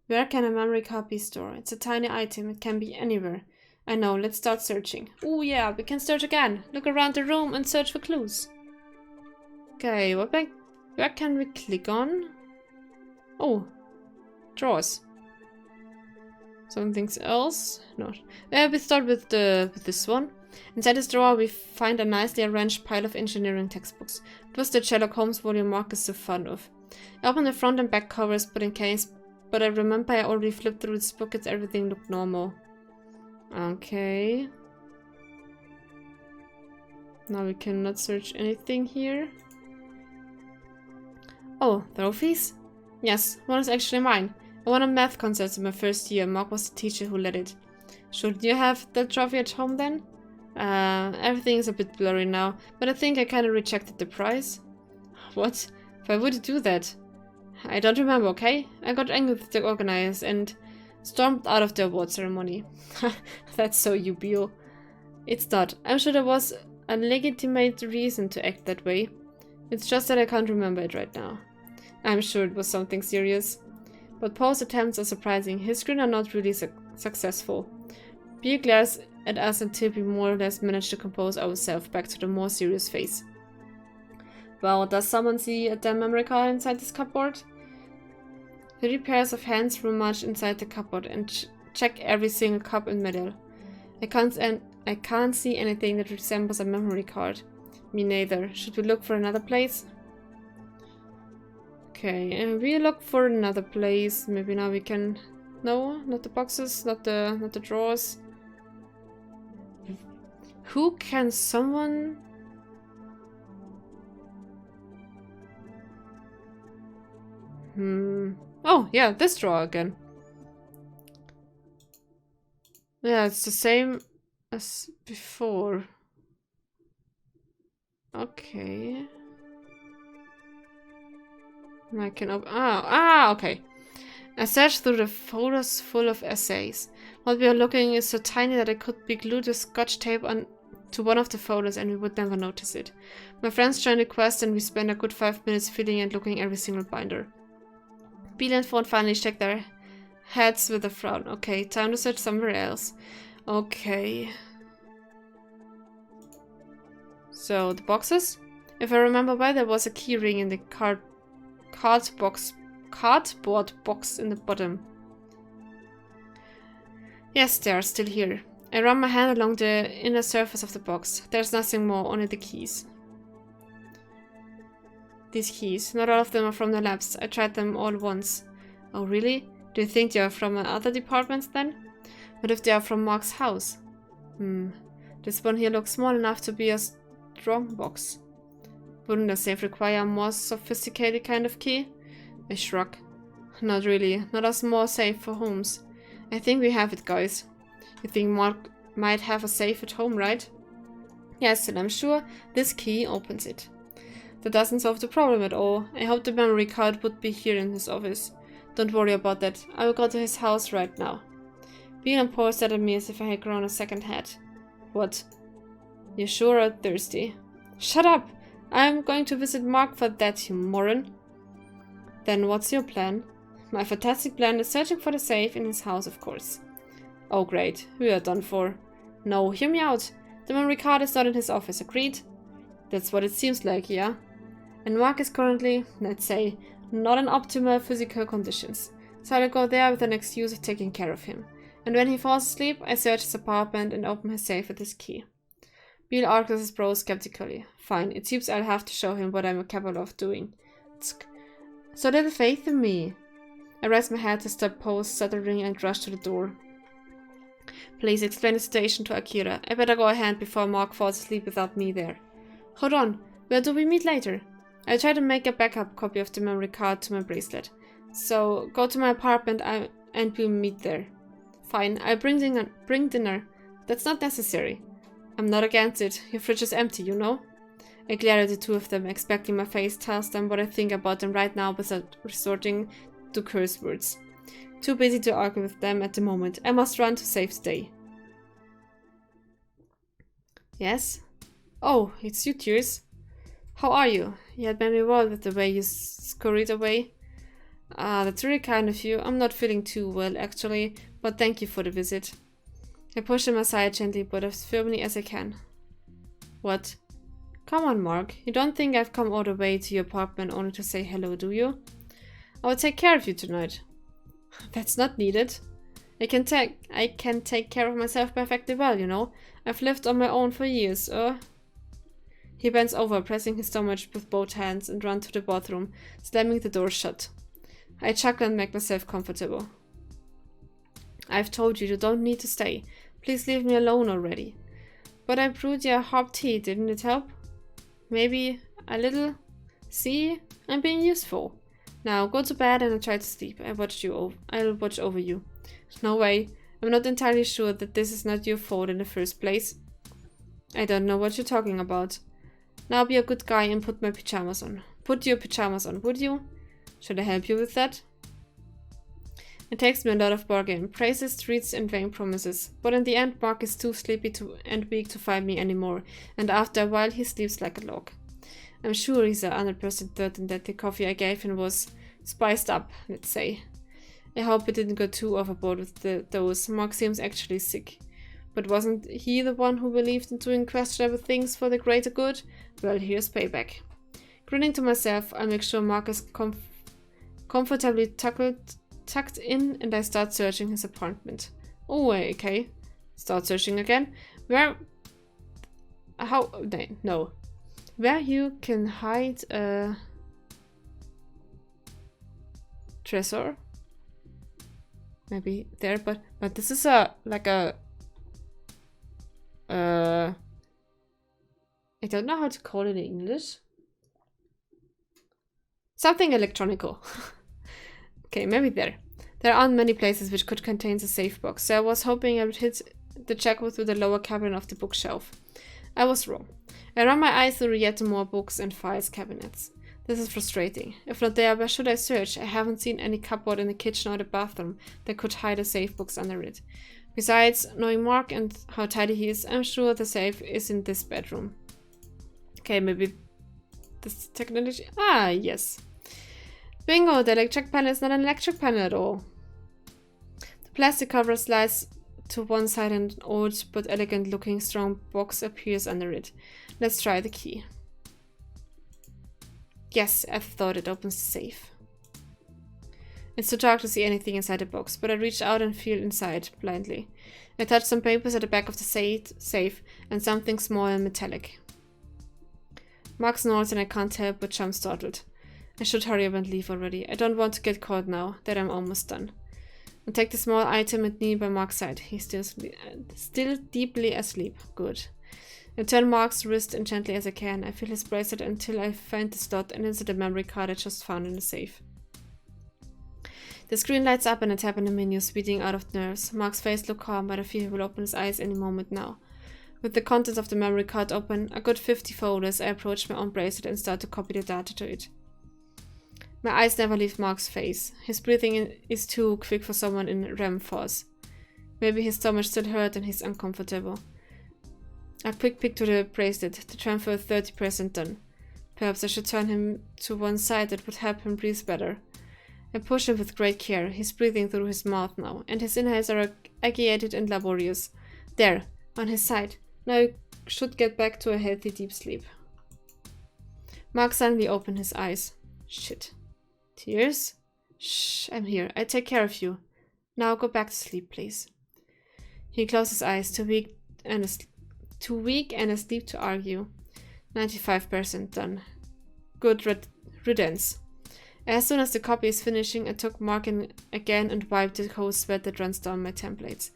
Where can a memory card be stored? It's a tiny item. It can be anywhere. I know. Let's start searching. Oh yeah, we can search again. Look around the room and search for clues. Okay, where can we click on? Oh, drawers. Something else? No. We start with this one. Inside this drawer, we find a nicely arranged pile of engineering textbooks. It was the Sherlock Holmes volume Mark is so fond of. I opened the front and back covers, but I remember I already flipped through this book and everything looked normal. Okay. Now we cannot search anything here. Oh, trophies? Yes, one is actually mine. I won a math contest in my first year. Mark was the teacher who led it. Should you have that trophy at home then? Everything is a bit blurry now, but I think I kinda rejected the prize. What? Why would you do that? I don't remember, okay? I got angry with the organizers and stormed out of the award ceremony. That's so you, Beale. It's not. I'm sure there was a legitimate reason to act that way. It's just that I can't remember it right now. I'm sure it was something serious. But Poe's attempts are surprising. His screen are not really successful. Beale glares at us until we more or less manage to compose ourselves back to the more serious face. Well, does someone see a damn memory card inside this cupboard? 3 pairs of hands rummage inside the cupboard and check every single cup and medal. I can't see anything that resembles a memory card. Me neither. Should we look for another place? Okay, and we look for another place. Maybe now we can... No, not the boxes, not the drawers. Who can someone... Oh, yeah, this drawer again. Yeah, it's the same as before. Okay. I can open... okay. I searched through the folders full of essays. What we are looking is so tiny that I could be glued with scotch tape on to one of the folders and we would never notice it. My friends joined the quest and we spent a good 5 minutes filling and looking every single binder. Beale and Ford finally shook their heads with a frown. Okay, time to search somewhere else. Okay. So, the boxes? If I remember well, there was a key ring in the cardboard box in the bottom. Yes, they are still here. I run my hand along the inner surface of the box. There's nothing more, only the keys. These keys, not all of them are from the labs. I tried them all once. Oh really? Do you think they are from other departments then? What if they are from Mark's house? This one here looks small enough to be a strong box. Wouldn't a safe require a more sophisticated kind of key? I shrug. Not really. Not a small safe for Holmes. I think we have it, guys. You think Mark might have a safe at home, right? Yes, and I'm sure this key opens it. That doesn't solve the problem at all. I hope the memory card would be here in his office. Don't worry about that. I will go to his house right now. Beale and Poe stared at me as if I had grown a second head. What? You sure are thirsty. Shut up! I'm going to visit Mark for that, you moron. Then what's your plan? My fantastic plan is searching for the safe in his house, of course. Oh great, we are done for. No, hear me out. The memory card is not in his office, agreed? That's what it seems like, yeah? And Mark is currently, let's say, not in optimal physical conditions. So I'll go there with an excuse of taking care of him. And when he falls asleep, I search his apartment and open his safe with his key. Beale arcs his brows skeptically. Fine, it seems I'll have to show him what I'm capable of doing. Tsk. So little faith in me. I raise my head to stop Poe's stuttering and rush to the door. Please explain the situation to Akira. I better go ahead before Mark falls asleep without me there. Hold on, where do we meet later? I'll try to make a backup copy of the memory card to my bracelet. So, go to my apartment and we'll meet there. Fine, I'll bring dinner. That's not necessary. I'm not against it. Your fridge is empty, you know? I glare at the two of them, expecting my face tells them what I think about them right now without resorting to curse words. Too busy to argue with them at the moment. I must run to save the day. Yes? Oh, it's you, Tears. How are you? You had made me worried with the way you scurried away. Ah, that's really kind of you. I'm not feeling too well, actually, but thank you for the visit. I push him aside gently, but as firmly as I can. What? Come on, Mark. You don't think I've come all the way to your apartment only to say hello, do you? I will take care of you tonight. That's not needed. I can take care of myself perfectly well, you know. I've lived on my own for years, He bends over, pressing his stomach with both hands, and runs to the bathroom, slamming the door shut. I chuckle and make myself comfortable. I've told you don't need to stay. Please leave me alone already. But I brewed your hot tea, didn't it help? Maybe a little? See? I'm being useful. Now go to bed and I'll try to sleep. I'll watch over you. No way. I'm not entirely sure that this is not your fault in the first place. I don't know what you're talking about. Now be a good guy and put my pajamas on. Put your pajamas on, would you? Should I help you with that? It takes me a lot of bargain, praises, treats, and vain promises. But in the end, Mark is too sleepy and weak to find me anymore, and after a while he sleeps like a log. I'm sure he's 100% certain that the coffee I gave him was spiced up, let's say. I hope it didn't go too overboard with the dose. Mark seems actually sick. But wasn't he the one who believed in doing questionable things for the greater good? Well, here's payback. Grinning to myself, I make sure Mark is comfortably tucked in, and I start searching his apartment. Oh, okay. Start searching again. Where you can hide a treasure. Maybe there, but this is I don't know how to call it in English. Something electronical. Okay, maybe there. There aren't many places which could contain the safe box, so I was hoping I would hit the jackpot through the lower cabinet of the bookshelf. I was wrong. I ran my eyes through yet more books and files cabinets. This is frustrating. If not there, where should I search? I haven't seen any cupboard in the kitchen or the bathroom that could hide a safe box under it. Besides, knowing Mark and how tidy he is, I'm sure the safe is in this bedroom. Okay, maybe this technology... Ah, yes. Bingo, the electric panel is not an electric panel at all. The plastic cover slides to one side and an old but elegant looking strong box appears under it. Let's try the key. Yes, I thought it opens the safe. It's too dark to see anything inside the box, but I reach out and feel inside, blindly. I touch some papers at the back of the safe and something small and metallic. Mark snorts and I can't help but jump startled. I should hurry up and leave already. I don't want to get caught now that I'm almost done. I take the small item and kneel by Mark's side. He's still deeply asleep. Good. I turn Mark's wrist as gently as I can. I feel his bracelet until I find the slot and insert the memory card I just found in the safe. The screen lights up and I tap on the menu, speeding out of nerves. Mark's face looks calm, but I fear he will open his eyes any moment now. With the contents of the memory card open, a good 50 folders, I approach my own bracelet and start to copy the data to it. My eyes never leave Mark's face. His breathing is too quick for someone in REM force. Maybe his stomach still hurt and he's uncomfortable. A quick pick to the bracelet, the transfer 30% done. Perhaps I should turn him to one side, that would help him breathe better. I push him with great care. He's breathing through his mouth now, and his inhales are agitated and laborious. There, on his side. Now he should get back to a healthy deep sleep. Mark suddenly opened his eyes. Shit. Tears? Shh, I'm here. I take care of you. Now go back to sleep, please. He closed his eyes, too weak and asleep to argue. 95% done. Good riddance. As soon as the copy is finishing, I took Mark in again and wiped the cold sweat that runs down my templates.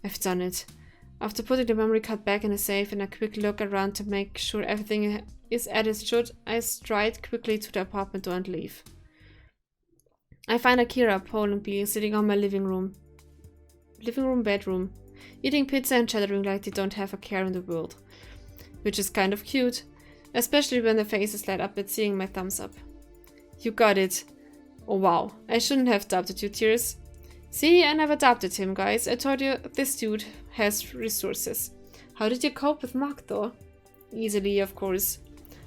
I've done it. After putting the memory card back in the safe and a quick look around to make sure everything is as it should, I stride quickly to the apartment door and leave. I find Akira, Paul and Bill sitting on my bedroom, eating pizza and chattering like they don't have a care in the world. Which is kind of cute, especially when their faces light up at seeing my thumbs up. You got it. Oh wow, I shouldn't have doubted you, Tears. See, I never doubted him, guys. I told you this dude has resources. How did you cope with Mark, though? Easily, of course.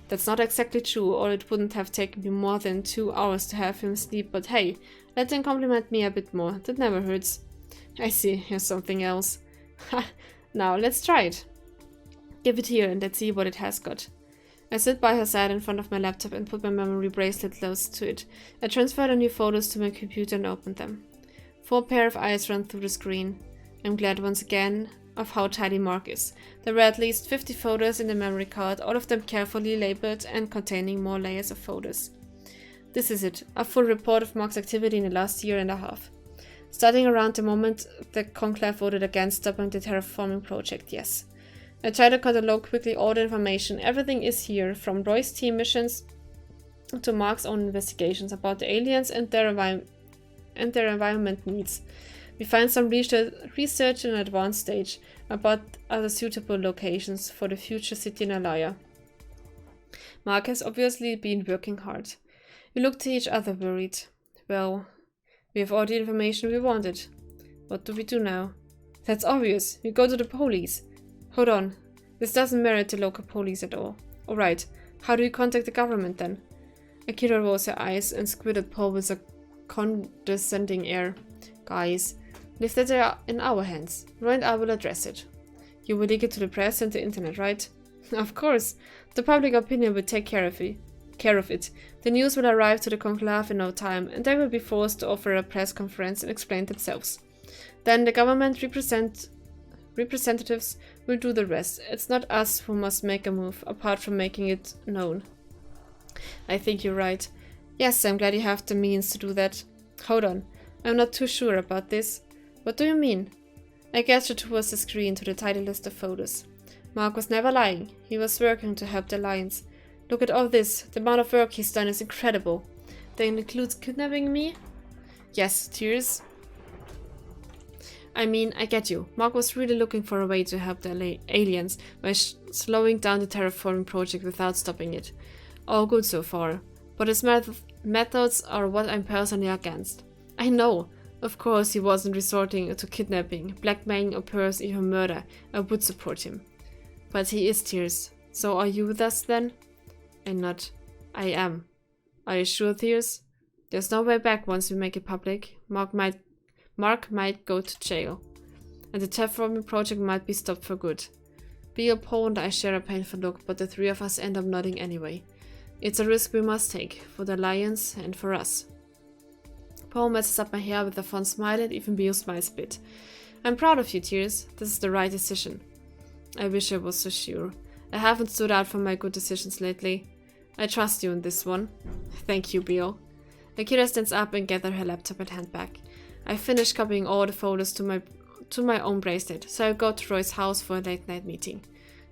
That's not exactly true, or it wouldn't have taken me more than 2 hours to have him sleep, but hey, let him compliment me a bit more. That never hurts. I see, here's something else. Ha! Now, let's try it. Give it here and let's see what it has got. I sit by her side in front of my laptop and put my memory bracelet close to it. I transfer the new photos to my computer and open them. 4 pair of eyes run through the screen. I'm glad once again of how tidy Mark is. There were at least 50 photos in the memory card, all of them carefully labeled and containing more layers of photos. This is it, a full report of Mark's activity in the last year and a half. Starting around the moment the conclave voted against stopping the terraforming project, yes. I try to catalog quickly all the information. Everything is here, from Roy's team missions to Mark's own investigations about the aliens and their environment needs. We find some research in an advanced stage about other suitable locations for the future city in Alaya. Mark has obviously been working hard. We look to each other worried. Well, we have all the information we wanted. What do we do now? That's obvious. We go to the police. Hold on. This doesn't merit the local police at all. Alright, how do we contact the government then? Akira rolls her eyes and squinted at Paul with a condescending air. Guys, leave that in our hands. Roy and I will address it. You will leak it to the press and the internet, right? Of course. The public opinion will take care of it. The news will arrive to the conclave in no time, and they will be forced to offer a press conference and explain themselves. Then the government representatives will do the rest. It's not us who must make a move, apart from making it known. I think you're right. Yes, I'm glad you have the means to do that. Hold on. I'm not too sure about this. What do you mean? I gestured towards the screen to the tidy list of photos. Mark was never lying. He was working to help the Alliance. Look at all this. The amount of work he's done is incredible. That includes kidnapping me? Yes, Tears. I mean, I get you. Mark was really looking for a way to help the aliens by slowing down the terraforming project without stopping it. All good so far. But his methods are what I'm personally against. I know. Of course he wasn't resorting to kidnapping, blackmailing or perhaps even murder. I would support him. But he is Tears. So are you with us then? I'm not. I am. Are you sure, Tears? There's no way back once we make it public. Mark might go to jail. And the terraforming project might be stopped for good. Beale, Paul and I share a painful look, but the three of us end up nodding anyway. It's a risk we must take, for the Alliance and for us. Paul messes up my hair with a fond smile and even Beale smiles a bit. I'm proud of you, Tears. This is the right decision. I wish I was so sure. I haven't stood out for my good decisions lately. I trust you in this one. Thank you, Beale. Akira stands up and gathers her laptop and handbag. I finished copying all the photos to my own bracelet, so I'll go to Roy's house for a late-night meeting.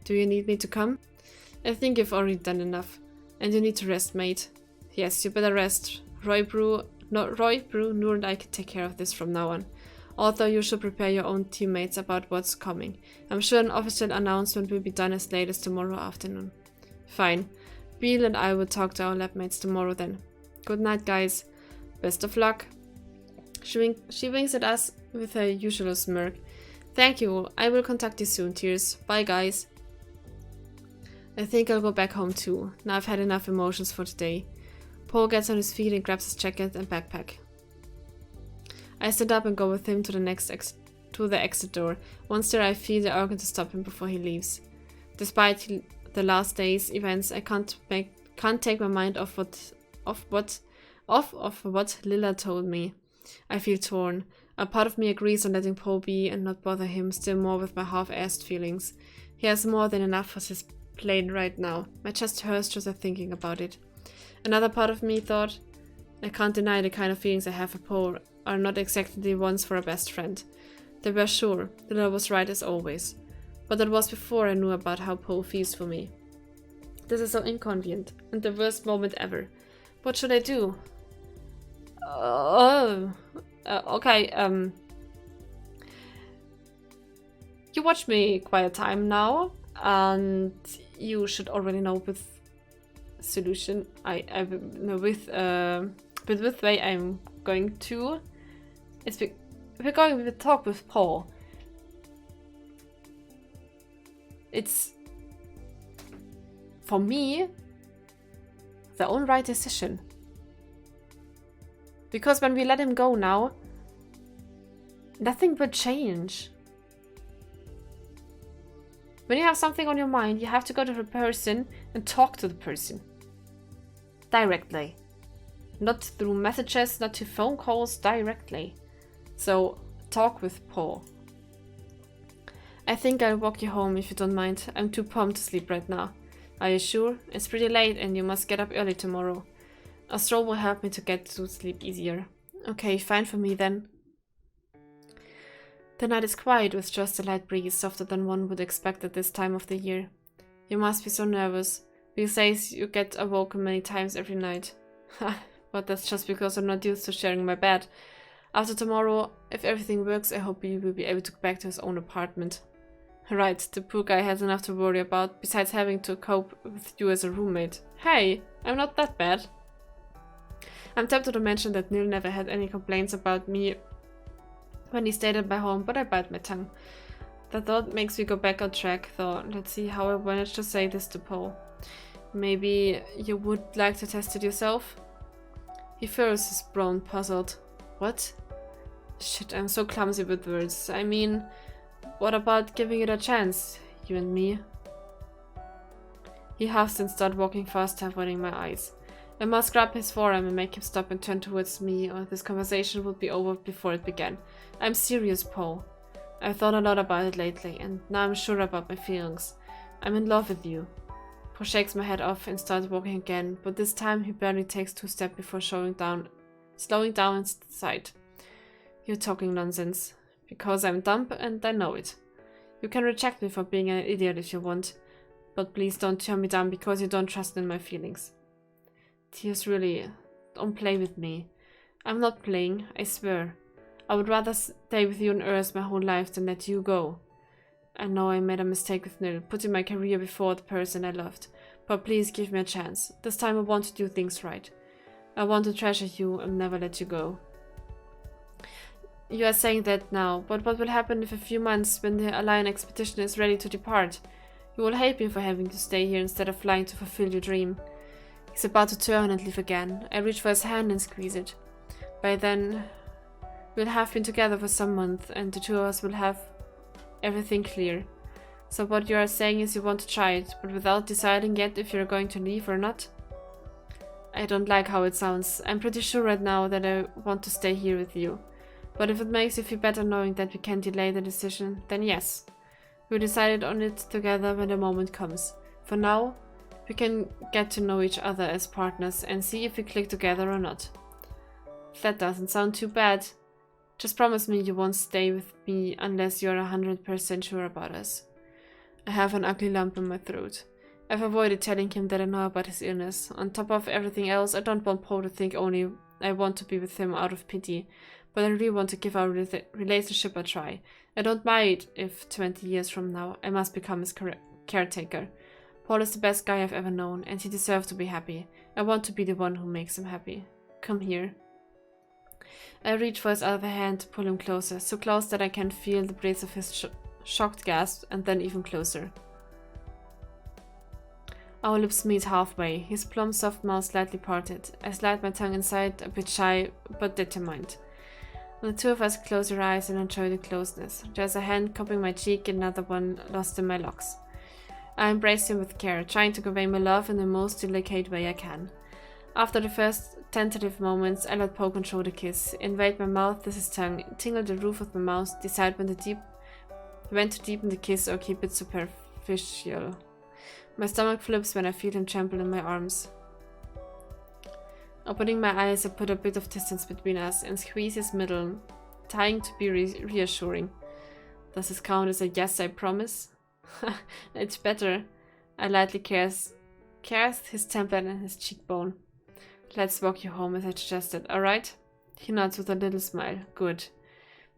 Do you need me to come? I think you've already done enough. And you need to rest, mate. Yes, you better rest. Roy, Brew, Noor and I can take care of this from now on. Although you should prepare your own teammates about what's coming. I'm sure an official announcement will be done as late as tomorrow afternoon. Fine. Beale and I will talk to our lab mates tomorrow then. Good night, guys. Best of luck. She winks at us with her usual smirk. Thank you. I will contact you soon, Tears. Bye, guys. I think I'll go back home too. Now I've had enough emotions for today. Paul gets on his feet and grabs his jacket and backpack. I stand up and go with him to the exit door. Once there, I feel the urge to stop him before he leaves. Despite the last day's events, I can't take my mind off what Lilla told me. I feel torn. A part of me agrees on letting Paul be and not bother him still more with my half-assed feelings. He has more than enough for his plane right now. My chest hurts just at thinking about it. Another part of me thought, I can't deny the kind of feelings I have for Paul are not exactly the ones for a best friend. They were sure, Lilla was right as always. But that was before I knew about how Paul feels for me. This is so inconvenient, and the worst moment ever. What should I do? Okay, you watched me quite a time now, and you should already know with solution with way I'm going to. We're going to talk with Paul. It's for me. their own right decision. Because when we let him go now, nothing will change. When you have something on your mind, you have to go to the person and talk to the person. Directly. Not through messages, not to phone calls, directly. So, talk with Paul. I think I'll walk you home if you don't mind. I'm too pumped to sleep right now. Are you sure? It's pretty late and you must get up early tomorrow. A stroll will help me to get to sleep easier. Okay, fine for me then. The night is quiet with just a light breeze, softer than one would expect at this time of the year. You must be so nervous. Bill says you get awoken many times every night. But that's just because I'm not used to sharing my bed. After tomorrow, if everything works, I hope he will be able to go back to his own apartment. Right, the poor guy has enough to worry about, besides having to cope with you as a roommate. Hey, I'm not that bad. I'm tempted to mention that Neil never had any complaints about me when he stayed at my home, but I bite my tongue. The thought makes me go back on track, though. Let's see how I managed to say this to Paul. Maybe you would like to test it yourself? He furrows his brow, puzzled. What? Shit, I'm so clumsy with words. I mean, what about giving it a chance, you and me? He huffs and starts walking faster, avoiding my eyes. I must grab his forearm and make him stop and turn towards me, or this conversation would be over before it began. I'm serious, Paul. I've thought a lot about it lately, and now I'm sure about my feelings. I'm in love with you. Paul shakes my head off and starts walking again, but this time he barely takes 2 steps before slowing down and sight. You're talking nonsense. Because I'm dumb and I know it. You can reject me for being an idiot if you want, but please don't turn me down because you don't trust in my feelings. Tears, really, don't play with me. I'm not playing, I swear. I would rather stay with you on Earth my whole life than let you go. I know I made a mistake with Nil, putting my career before the person I loved, but please give me a chance. This time I want to do things right. I want to treasure you and never let you go. You are saying that now, but what will happen if a few months, when the Alliance expedition is ready to depart? You will hate me for having to stay here instead of flying to fulfill your dream. He's about to turn and leave again. I reach for his hand and squeeze it. By then, we'll have been together for some months, and the two of us will have everything clear. So what you are saying is you want to try it, but without deciding yet if you're going to leave or not? I don't like how it sounds. I'm pretty sure right now that I want to stay here with you. But if it makes you feel better knowing that we can delay the decision, then yes. We'll decide on it together when the moment comes. For now, we can get to know each other as partners and see if we click together or not. That doesn't sound too bad. Just promise me you won't stay with me unless you're 100% sure about us. I have an ugly lump in my throat. I've avoided telling him that I know about his illness. On top of everything else, I don't want Paul to think only I want to be with him out of pity. But I really want to give our relationship a try. I don't mind if 20 years from now I must become his caretaker. Paul is the best guy I've ever known, and he deserves to be happy. I want to be the one who makes him happy. Come here. I reach for his other hand to pull him closer, so close that I can feel the breath of his shocked gasp, and then even closer. Our lips meet halfway, his plump soft mouth slightly parted. I slide my tongue inside, a bit shy, but determined. The two of us close our eyes and enjoy the closeness. There's a hand cupping my cheek and another one lost in my locks. I embrace him with care, trying to convey my love in the most delicate way I can. After the first tentative moments, I let Poe control the kiss, invade my mouth with his tongue, tingle the roof of my mouth, decide when to deepen the kiss or keep it superficial. My stomach flips when I feel him trample in my arms. Opening my eyes, I put a bit of distance between us and squeeze his middle, trying to be reassuring. Does this count as a yes, I promise? It's better. I lightly caress his temple and his cheekbone. Let's walk you home, as I suggested, alright? He nods with a little smile. Good.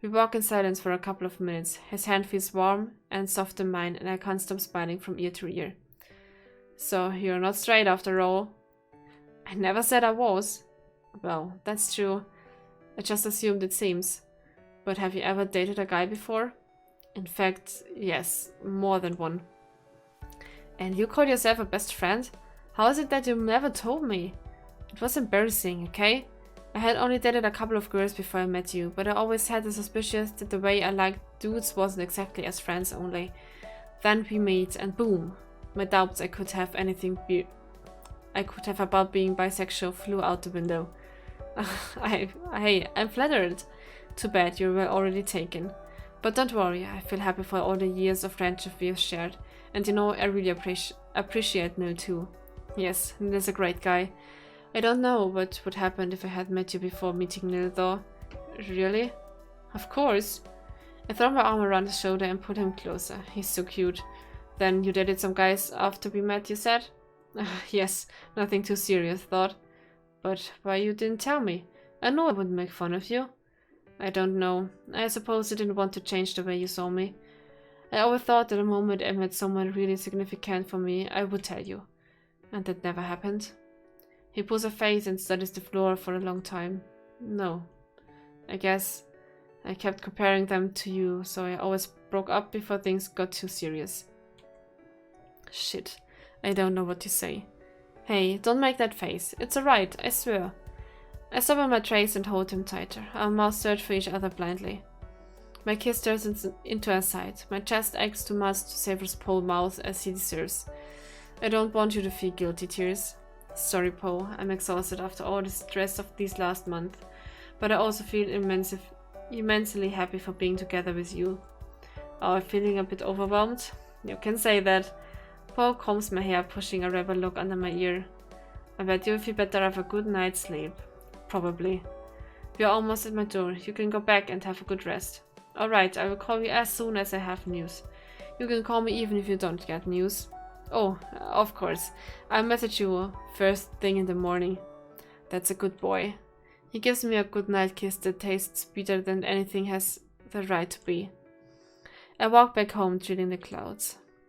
We walk in silence for a couple of minutes. His hand feels warm and soft in mine, and I can't stop smiling from ear to ear. So, you're not straight after all? I never said I was. Well, that's true. I just assumed it seems. But have you ever dated a guy before? In fact, yes, more than one. And you call yourself a best friend? How is it that you never told me? It was embarrassing, okay? I had only dated a couple of girls before I met you, but I always had the suspicion that the way I liked dudes wasn't exactly as friends only. Then we meet, and boom, my doubts I could have about being bisexual flew out the window. I'm flattered. Too bad you were already taken. But don't worry, I feel happy for all the years of friendship we have shared. And you know, I really appreciate Neil too. Yes, Neil is a great guy. I don't know what would happen if I had met you before meeting Neil though. Really? Of course. I throw my arm around his shoulder and pull him closer. He's so cute. Then you dated some guys after we met, you said? Yes, nothing too serious, thought. But why you didn't tell me? I know I wouldn't make fun of you. I don't know. I suppose you didn't want to change the way you saw me. I always thought that the moment I met someone really significant for me, I would tell you. And that never happened. He pulls a face and studies the floor for a long time. No. I guess I kept comparing them to you, so I always broke up before things got too serious. Shit. I don't know what to say. Hey, don't make that face. It's alright, I swear. I stop on my trace and hold him tighter. Our mouths search for each other blindly. My kiss turns into a sight. My chest aches too much to save his Poe mouth as he deserves. I don't want you to feel guilty, Tears. Sorry, Poe. I'm exhausted after all the stress of these last months. But I also feel immensely happy for being together with you. Oh, feeling a bit overwhelmed? You can say that. Poe combs my hair, pushing a rebel look under my ear. I bet you'll feel better have a good night's sleep. Probably. We're almost at my door. You can go back and have a good rest. Alright, I will call you as soon as I have news. You can call me even if you don't get news. Oh, of course. I'll message you first thing in the morning. That's a good boy. He gives me a good night kiss that tastes better than anything has the right to be. I walk back home, drilling the clouds.